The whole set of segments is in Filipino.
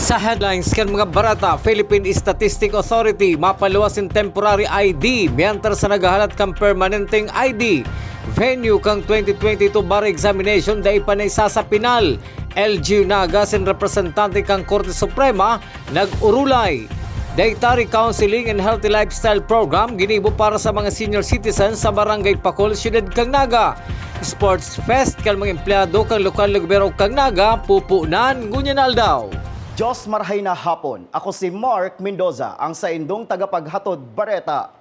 Sa headlines kan mga barata, Philippine Statistic Authority mapaluwas in temporary ID mientras sa naghahalat kang permanenteng ID. Venue kang 2022 bar examination dahil pa na isa sa pinal. LG Nagas and representante kang Korte Suprema nag-urulay. Dietary Counseling and Healthy Lifestyle Program ginibo para sa mga senior citizens sa Barangay Pacol, Syudad kang Naga. Sports Fest kang mga empleyado kang lokal na gobyerno kang Naga pupunan ngunyan aldaw. Diyos marhay na hapon. Ako si Mark Mendoza, ang saindong tagapaghatod Bareta.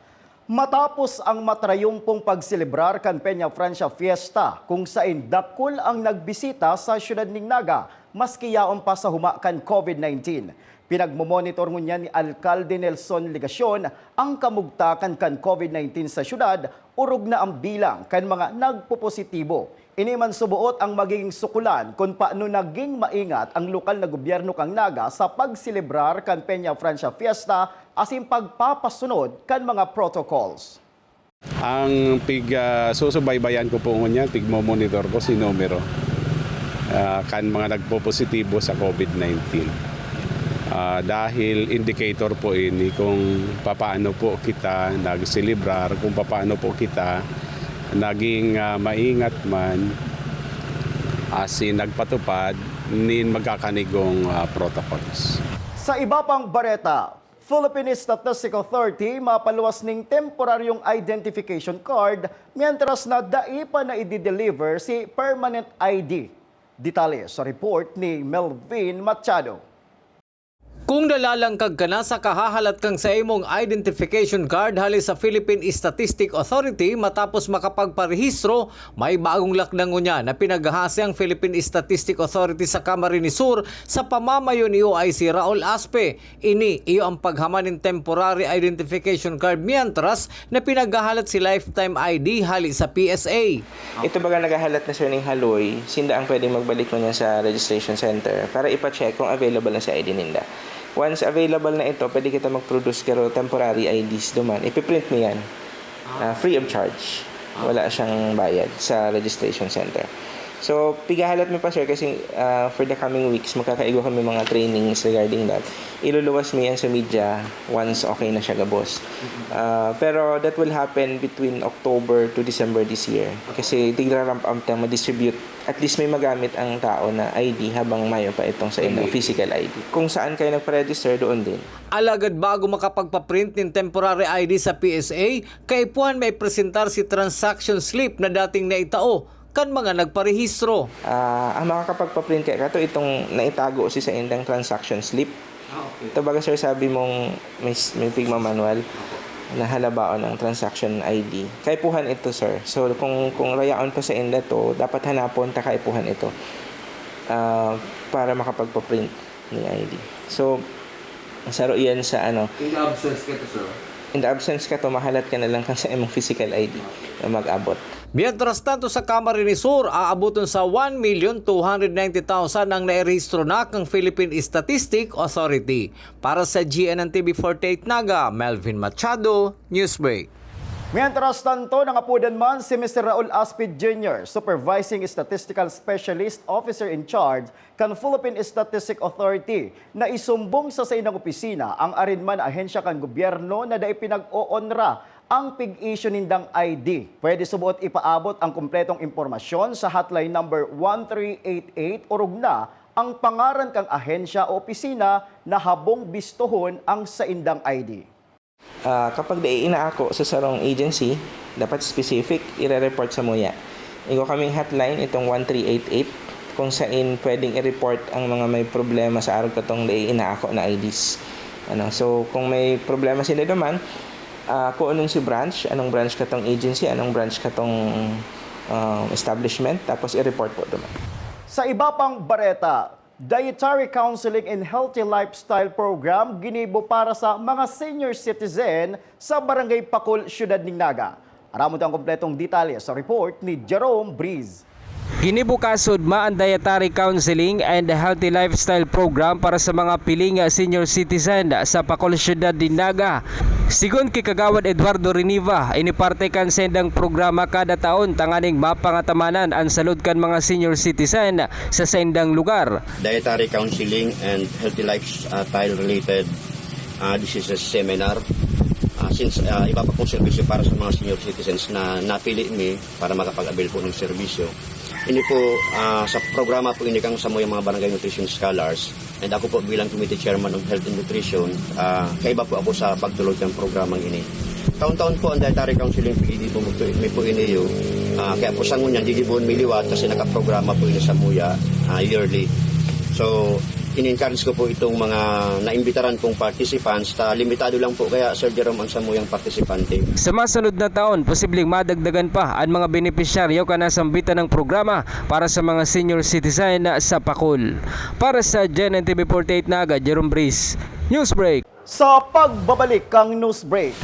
Matapos ang matrayumpong pagselebrar kan Peña Francia Fiesta, kung sain dakul ang nagbisita sa siyudad ning Naga, maski yaon pa sa humakan COVID-19. Pinagmomonitor niya ni Alcalde Nelson Legacion ang kamugtakan kan COVID-19 sa siyudad, urog na ang bilang kan mga nagpopositibo. Iniman subuot ang magiging sukulan kung paano naging maingat ang lokal na gobyerno kang Naga sa pagselebrar kan Peña Francia Fiesta asin pagpapasunod kan mga protocols. Ang susubaybayan ko po niya, monitor ko si numero kan mga nagpo-positibo sa COVID-19. Dahil indicator po ini kung paano po kita nagselebrar, kung paano po kita naging maingat man asin nagpatupad nin magkakanigong protocols. Sa iba pang bareta, Philippine Statistic Authority mapaluwas ning temporaryong identification card mientras na daipa na i-deliver si permanent ID. Detalye sa report ni Melvin Machado. Kung nalalangkag ka na sa kahahalat kang sa imong identification card hali sa Philippine Statistic Authority matapos makapagparehistro, may bagong lakdang niya na pinaghahasi ang Philippine Statistic Authority sa Camarines Sur sa pamamayo ni OIC Raul Aspe. Ini iyo ang paghaman ng temporary identification card mientras na pinaghahalat si lifetime ID hali sa PSA. Ito baga naghahalat na sir ng haloy, sinda ang pwedeng magbalik mo niya sa registration center para ipacheck kung available na si ID ninda. Once available na ito, pwede kita mag-produce karo temporary IDs duman. Ipiprint mo yan. Free of charge. Wala siyang bayad sa registration center. So, pigahalat mo pa sir kasi for the coming weeks, magkakaigo kami mga trainings regarding that. Iluluwas mo yan sa media once okay na siya gabos. Pero that will happen between October to December this year. Kasi tigra-ramp up na ma-distribute. At least may magamit ang tao na ID habang mayo pa itong sa inyong physical ID. Kung saan kayo nagpa-register, doon din. Alagad bago makapagpaprint ng temporary ID sa PSA, kaipuan may presentar si transaction slip na dating naitao kan mga nagparehistro. Ang makakapagpa-print kaya ito itong naitago si sa indang transaction slip. Ito baga sir sabi mong may pigma manual na halabaon ang transaction ID. Kaipuhan ito sir. So kung rayaon pa sa inda to, dapat hanapon ta kaipuhan ito para makapagpa-print ni ID. So saro iyan sa ano. In the absence ka to sir? In the absence ka to, mahalat ka na lang sa imong physical ID na mag-abot. Mientras tanto sa Camarines Sur, aabuton sa 1,290,000 ang nairehistro na kang Philippine Statistic Authority. Para sa GNN TV48 Naga, Melvin Machado, Newsbreak. Mientras tanto, nangapudan man si Mr. Raul Aspe Jr., Supervising Statistical Specialist Officer in Charge kan Philippine Statistic Authority, na isumbong sa inang opisina ang arinman ahensya kan gobyerno na dai pinag-oonra ang pig-issue nindang ID. Pwede subuot ipaabot ang kumpletong impormasyon sa hotline number 1388 urog na ang pangaran kang ahensya o opisina na habong bistohon ang sa indang ID. Kapag inaako sa sarong agency, dapat specific, i-report sa MUYA. Igo kaming hotline, itong 1388, kung saan pwedeng i-report ang mga may problema sa araw katong inaako na IDs. So, kung may problema sila naman, kung anong si branch, anong branch katong agency, anong branch katong establishment, tapos i-report po naman. Sa iba pang bareta, Dietary Counseling and Healthy Lifestyle Program ginibo para sa mga senior citizen sa Barangay Pacol, Syudad ning Naga. Aramon ang kompletong detalye sa report ni Jerome Breeze. Ginibukasod ang Dietary Counseling and Healthy Lifestyle Program para sa mga piling senior citizen sa Pacol, Syudad ning Naga. Sigon kay Kagawad Eduardo Riniva, iniparte kan sendang programa kada taon tanganing mapangatamanan ang salud kan mga senior citizen sa sendang lugar. Dietary counseling and healthy lifestyle related. This is a seminar. Since iba pa pong serbisyo para sa mga senior citizens na napili mi para makapag-avail po ng serbisyo. Ini po sa programa po ini kang sa mga barangay nutrition scholars, and ako po bilang committee chairman of health and nutrition, kaiba po ako sa pagtulog ng programang ini. Taon-taon po ang dietary counseling PED po may po ini yo. Kaya po sangon yan digibon miliwat kasi nakaprograma po ini sa Muya yearly. So in-encourage ko po itong mga naimbitaran pong participants, limitado lang po kaya Sir Jerome ang samuyang partisipante. Sa masunod na taon, posibleng madagdagan pa ang mga benepisyaryo kanasambitan ng programa para sa mga senior citizen sa Pakul. Para sa GNN TV 48 Naga, Jerome Briz, Newsbreak. Sa pagbabalik kang news break,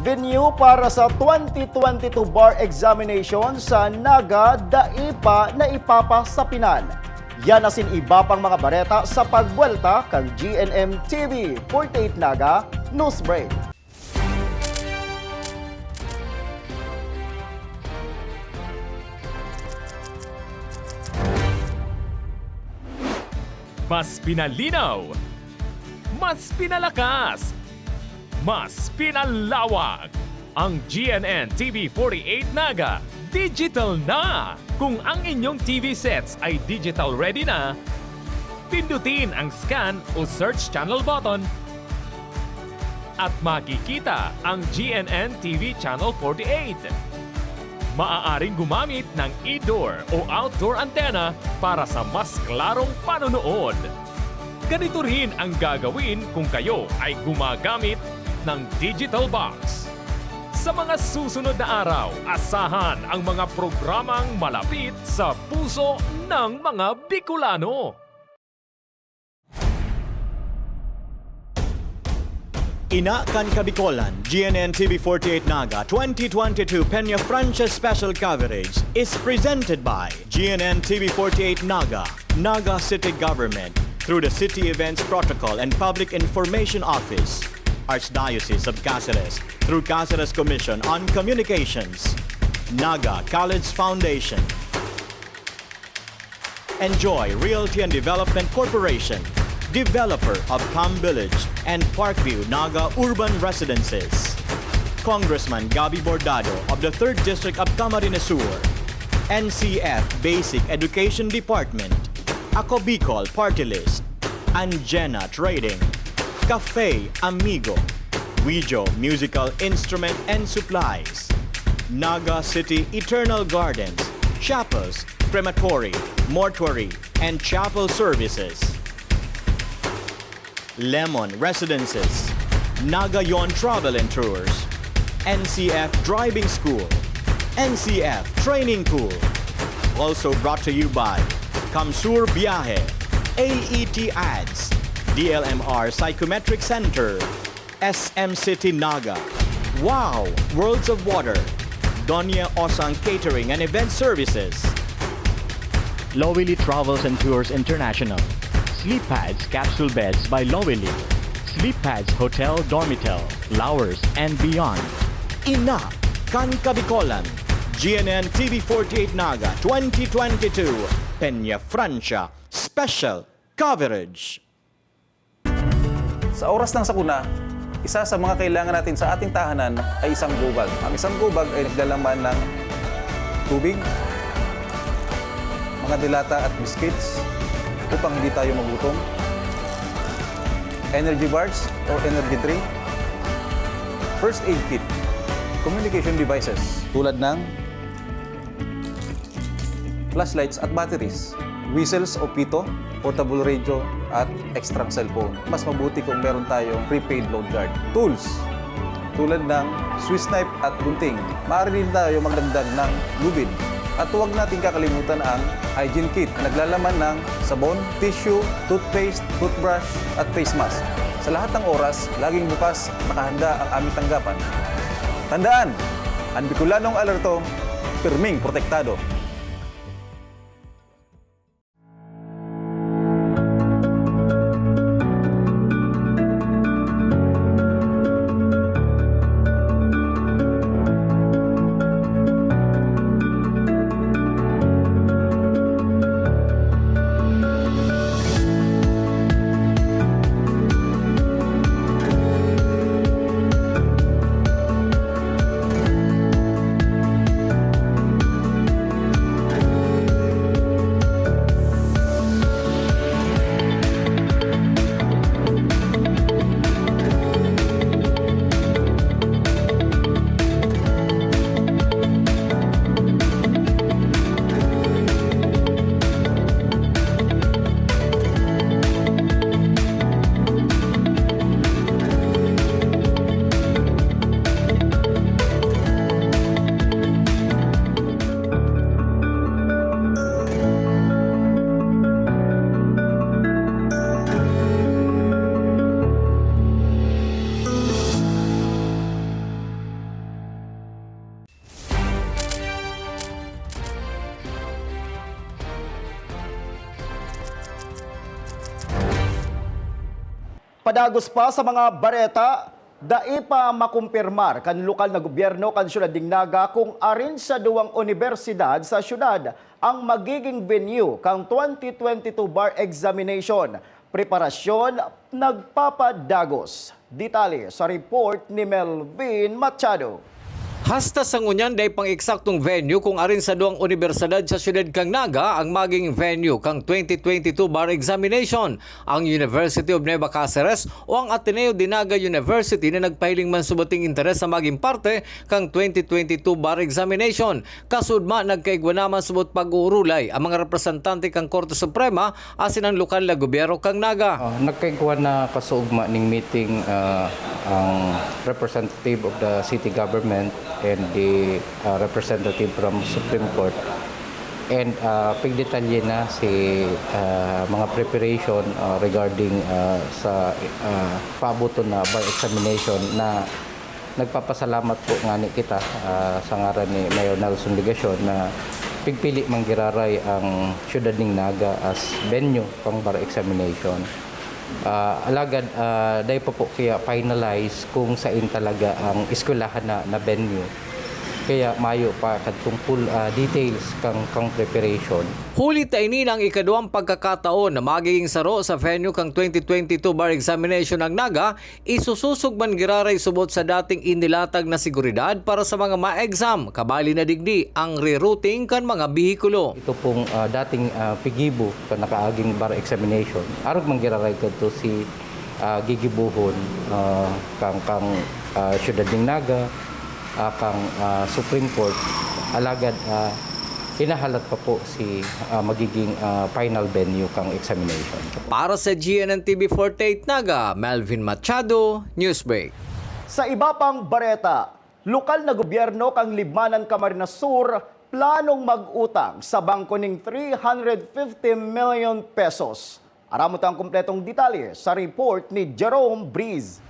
venue para sa 2022 bar examination sa Naga Daipa na ipapasapinan. Yan asin iba pang mga bareta sa pagbuelta kang GNM TV 48 Naga News Break. Mas pinalinaw, mas pinalakas, mas pinalawak. Ang GNN TV 48 Naga digital na! Kung ang inyong TV sets ay digital ready na, pindutin ang scan o search channel button at makikita ang GNN TV Channel 48. Maaaring gumamit ng indoor o outdoor antenna para sa mas klarong panonood. Ganito rin ang gagawin kung kayo ay gumagamit ng digital box. Sa mga susunod na araw, asahan ang mga programang malapit sa puso ng mga Bicolano. Ina kan Kabikolan, GNN TV 48 Naga 2022 Peña Francia special coverage is presented by GNN TV 48 Naga, Naga City Government, through the City Events Protocol and Public Information Office, Archdiocese of Cáceres, through Cáceres Commission on Communications, Naga College Foundation, Enjoy Realty and Development Corporation, developer of Palm Village and Parkview Naga Urban Residences, Congressman Gabi Bordado of the 3rd District of Camarines Sur, NCF Basic Education Department, Ako Bicol Party List, Anjena Trading, Cafe Amigo, Wijo Musical Instrument and Supplies, Naga City Eternal Gardens, Chapels, Crematory, Mortuary, and Chapel Services, Lemon Residences, Nagayon Travel and Tours, NCF Driving School, NCF Training Pool. Also brought to you by Kamsur Biyahe, AET Ads, DLMR Psychometric Center, SM City Naga, Wow Worlds of Water, Donya Osang Catering and Event Services, Lowili Travels and Tours International, Sleep Pads Capsule Beds by Lowili, Sleep Pads Hotel Dormitel, Lowers and Beyond. Ina kan Kabikolan, GNN TV 48 Naga 2022 Peña Francia special coverage. Sa oras ng sakuna, isa sa mga kailangan natin sa ating tahanan ay isang gubag. Ang isang gubag ay naglalaman ng tubig, mga dilata at biscuits upang hindi tayo magutom, energy bars or energy drink, first aid kit, communication devices tulad ng flashlights at batteries, whistles o pito, portable radio at extra cellphone. Mas mabuti kung meron tayong prepaid load guard. Tools tulad ng Swiss knife at gunting. Maaari din tayo magdagdag ng lubid. At huwag natin kakalimutan ang hygiene kit na naglalaman ng sabon, tissue, toothpaste, toothbrush at face mask. Sa lahat ng oras, laging bukas, nakahanda ang aming tanggapan. Tandaan, ang Bicolanong alerto, pirming protektado. Mapadagos pa sa mga bareta, dai pa makumpirmar kan lokal na gobyerno kan syudad ding Naga kung arin sa duwang universidad sa syudad ang magiging venue kang 2022 bar examination. Preparasyon nagpapadagos. Detalye sa report ni Melvin Machado. Hasta sa ngunyan day pang eksaktong venue kung arin sa duang universidad sa siyudad kang Naga ang maging venue kang 2022 bar examination. Ang University of Nueva Cáceres o ang Ateneo de Naga University na nagpahiling man subuting interes sa maging parte kang 2022 bar examination. Kasudma nagkaigwa naman subot pag-uurulay ang mga representante kang Korte Suprema asin ang lokal na gobyerno kang Naga. Nagkaigwa na kasuugma ning meeting ang representative of the city government and the representative from Supreme Court, and pigdetalye na si mga preparation regarding sa paabuton na bar examination na nagpapasalamat po nga ni kita sa ngaran ni Mayor Nelson Ligacion na pigpili manggiraray ang syudad ning Naga as venue pang bar examination. Alagad dahil pa po kaya finalize kung saan talaga ang eskwelahan na venue. Kaya mayo pa kadtong full details kang preparation. Huli tainin ang ikaduang pagkakataon na magiging saro sa venue kang 2022 bar examination ng Naga, isususog man giraray subot sa dating inilatag na seguridad para sa mga ma-exam, kabali na digdi ang rerouting kan mga bihikulo. Ito pong dating pigibo kan nakaaging bar examination. Arog man giraray kadto si gigibuhon kang syudad ning Naga, kang Supreme Court, alagad hinahalat pa po si magiging final venue kang examination. Para sa GNN TV 48 Naga, Melvin Machado, Newsbreak. Sa iba pang bareta, lokal na gobyerno kang Libmanan Camarines Sur planong mag-utang sa bangko ning 350 million pesos. Aramot ang kumpletong detalye sa report ni Jerome Breeze.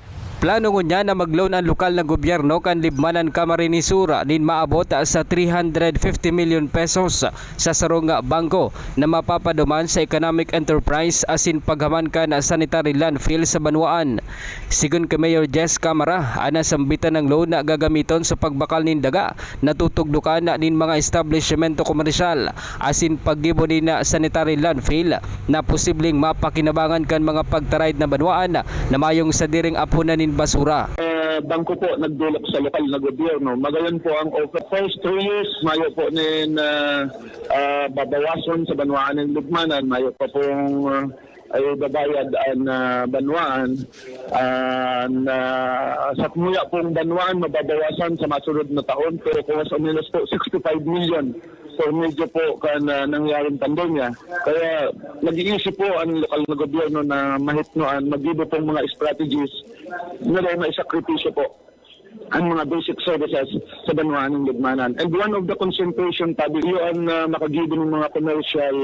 Plano niya na mag-loan ang lokal na gobyerno kan Libmanan Camarines Sur din maabot sa 350 million pesos sa sarong bangko na mapapaduman sa economic enterprise asin paghaman kan sanitary landfill sa Banwaan. Sigon kay Mayor Jess Camara, ana sambitan ng loan na gagamiton sa pagbakal nin daga natutugdukan nin mga establishmento komersyal asin paggibo din na sanitary landfill na posibleng mapakinabangan kan mga pagtarayd na Banwaan na mayong sa diring apunan nin basura. Bangko po nagdulog sa lokal na gobyerno. Magayon po ang offer. First 3 years, mayo po nin babawason sa Banwaan ng Libmanan. Mayo pa pong ay babayad ang Banwaan. Sa kumuya pong Banwaan, mababawasan sa masunod na taon. Pero kung sa minus po, 65 million. So medyo po kan nangyaring pandemya. Kaya nag-iisip po ang lokal na gobyerno na mahitnoan, mag-ibo pong mga strategies na daw maisakripisyo po ang mga basic services sa Banwaan ng Libmanan. And one of the concentration tabi yun makagibo ng mga commercial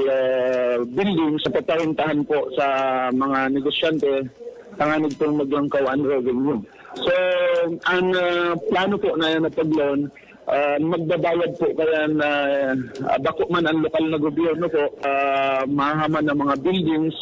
buildings sa patarintahan po sa mga negosyante tanganig pong maglangkaw ang revenue. So ang plano po na yan na pag-loan, magbabayad po kaya na bako man ang lokal na gobyerno po mahaman ng mga buildings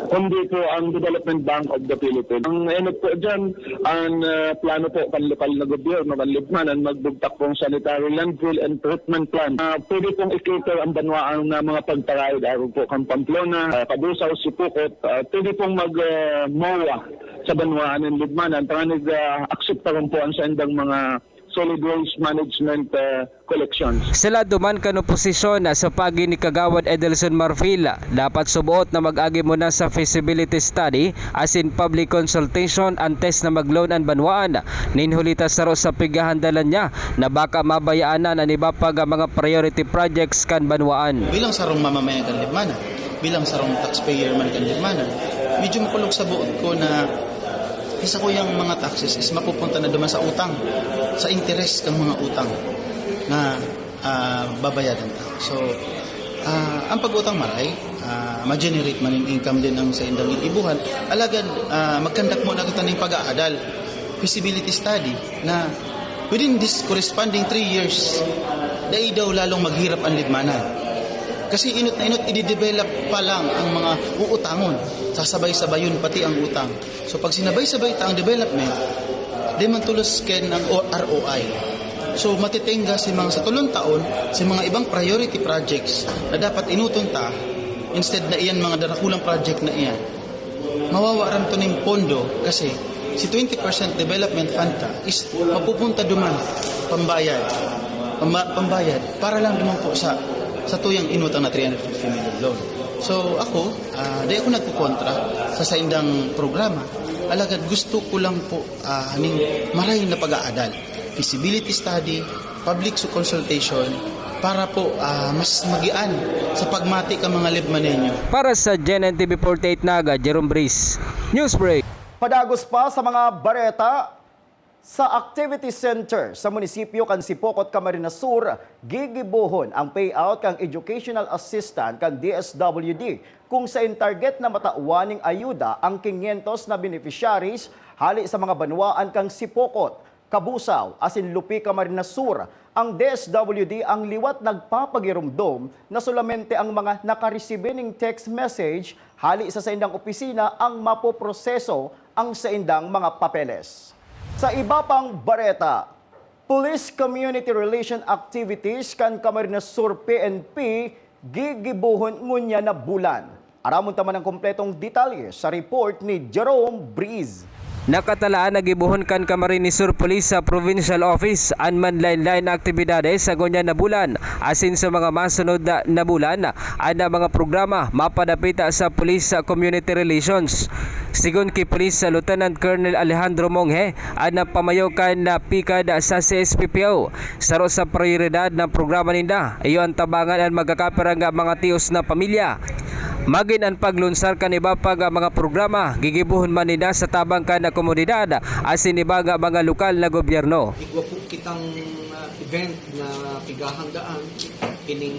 kundi po ang Development Bank of the Philippines. Ang enot po dyan, ang plano po kan lokal na gobyerno, kan Libmanan, magbugtak pong sanitary landfill and treatment plant. Pwede pong i-cater ang Banwaan na mga pagtarayod, araw po kan Pamplona, Kabusaw, Sipukot, pwede pong mag-MOA sa Banwaan ng Libmanan. Tanganig akseptaron po ang sendang mga solid waste management collections. Sila duman kano posisyon sa pagi ni Kagawad Edelson Marfil, dapat subuot na mag-agi muna sa feasibility study as in public consultation ang test na mag-loan ang Banwaan. Ninhulita saro sa pigahandalan niya na baka mabayaanan ang iba pag mga priority projects kan Banwaan. Bilang sarong mamamayan kan Libmanan, bilang sarong taxpayer man kan Libmanan, medyo makulog sa buot ko na isa ko yung mga taxes is mapupunta na duman sa utang, sa interest ng mga utang na babayaran ta. So, ang pag-utang maray, ma-generate man yung income din ang sa indang ibuhan. Alagad, magkandak muna kita ng pag-aadal, feasibility study, na within this corresponding 3 years, dahil daw lalong maghirap ang Libmanan. Kasi inot na inot, i-develop pa lang ang mga uutangon. sasabay-sabay yun pati ang utang. So pag sinabay-sabay ta ang development, di man tulos ken ang ROI. So matitenga si mga sa tulong taon si mga ibang priority projects na dapat inuton ta instead na iyan mga darakulang project na iyan. Mawawaran to ning pondo kasi si 20% development fund ta is mapupunta duman pambayad para lang duman po sa tuyang inutang na 350 million loan. So ako, di ako nagkukontra sa saindang programa. Alagad gusto ko lang po haning maray na pag-aadal, feasibility study, public consultation, para po mas magian sa pagmati ka mga libman ninyo. Para sa GNN TV 48 Naga, Jerome Breeze, Newsbreak. Padagos pa sa mga bareta, sa Activity Center sa munisipyo kan Sipokot, Camarines Sur, gigibuhon ang payout kang educational assistant kan DSWD kung sa target na matauwaning ayuda ang 500 na beneficiaries hali sa mga banwaan kang Sipokot, Kabusaw, asin Lupi, Camarines Sur. Ang DSWD ang liwat nagpapagirumdom na solamente ang mga nakaresibe ng text message hali sa saindang opisina ang mapoproseso ang saindang mga papeles. Sa iba pang bareta, Police Community Relation Activities kan Camarines Sur PNP gigibuhon ngunya na bulan. Aramon taman ang kompletong detalye sa report ni Jerome Breeze. Nakatalaan na gibuhon kan Camarines Sur Police sa Provincial Office ang manlain-lain na aktibidades sa gunya na bulan. Asin sa mga masunod na bulan, ang mga programa mapadapita sa Police Community Relations. Sigon kay Police Lieutenant Colonel Alejandro Monghe, ang pamayokan na pikad sa CSPPO. Saro sa prioridad ng programa ninda, iyo ang tabangan ang magkakaperang mga tiyos na pamilya. Magin ang paglunsar kan iba pag mga programa, gigibuhon man nila sa tabang kan na komunidad asin ibaga mga lokal na gobyerno. Igwa po kitang event na pigahandaan, ining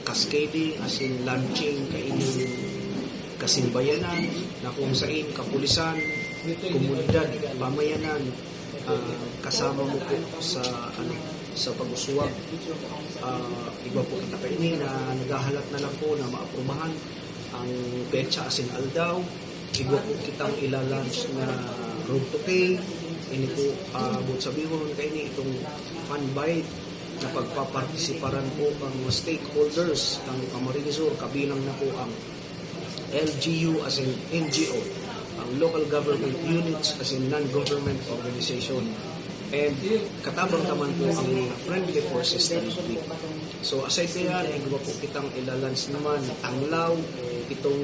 cascading, asin launching, kaining kasimbayanan, na kung saan kapulisan, komunidad, pamayanan, kasama mo po sa pag-uswag. Iba po kita kainin na naghahalat na lang po na maaprubahan ang petsa asin aldaw. Iba po kitang ilalunch na road to pay. Ini po buot sabihon kainin itong fund bite na pagpapartisiparan po ang stakeholders ng Camarines Sur, kabilang na po ang LGU as in NGO, ang local government units as in non-government organization, and katabang naman po ang friendly forces ng public. So aside na yan, iba po kitang ilalans naman ang law, itong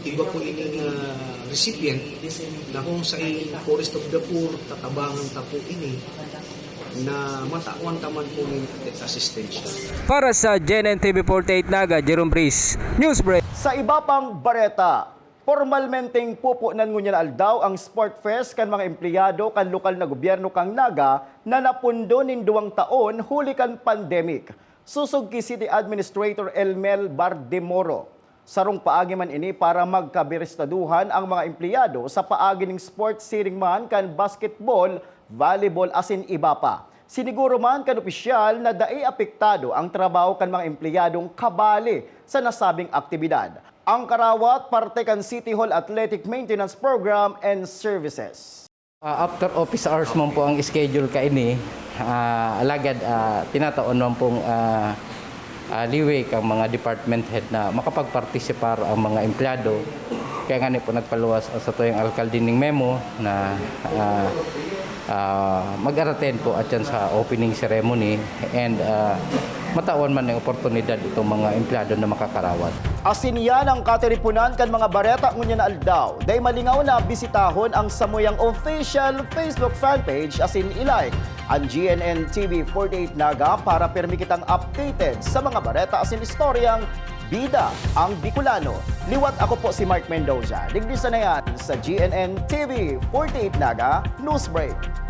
iba po ining recipient na kung sa Forest of the Poor, tatabangan ta po ini na matawan taman po ng assistance. Para sa GNN TV 48 Naga, Jerome Breeze, Newsbreak. Sa iba pang bareta, formalmenteng pupunan ngunya na aldaw ang Sport Fest kan mga empleyado kan lokal na gobyerno kang Naga na napundo nin 2 taon huli kan pandemic. Susog ki City Administrator Elmel Bardemoro. Sarong paagi man ini para magkabiristaduhan ang mga empleyado sa paagi ng sports siring man kan basketball, volleyball asin iba pa. Siniguro man kan opisyal na dai apektado ang trabaho kan mga empleyadong kabali sa nasabing aktibidad. Ang karawat parte kan City Hall Athletic Maintenance Program and Services. After office hours man po ang schedule ka ini, alagad tinataon man pong liway kang mga department head na makapagpartisipar ang mga empleyado. Kaya nga po nagpaluwas sa tuyong alkalde ning memo na mag-attend po at yan sa opening ceremony and matawan man ng oportunidad itong mga empleyado na makakarawat. Asin yan ang katiripunan kan mga bareta ngunya na aldaw. Day malingaw na bisitahon ang samuyang official Facebook fanpage asin ilike ang GNN TV 48 Naga para permi kitang updated sa mga bareta asin istoryang bida ang Bicolano. Liwat ako po si Mark Mendoza. Digdisa na yan sa GNN TV 48 Naga Newsbreak.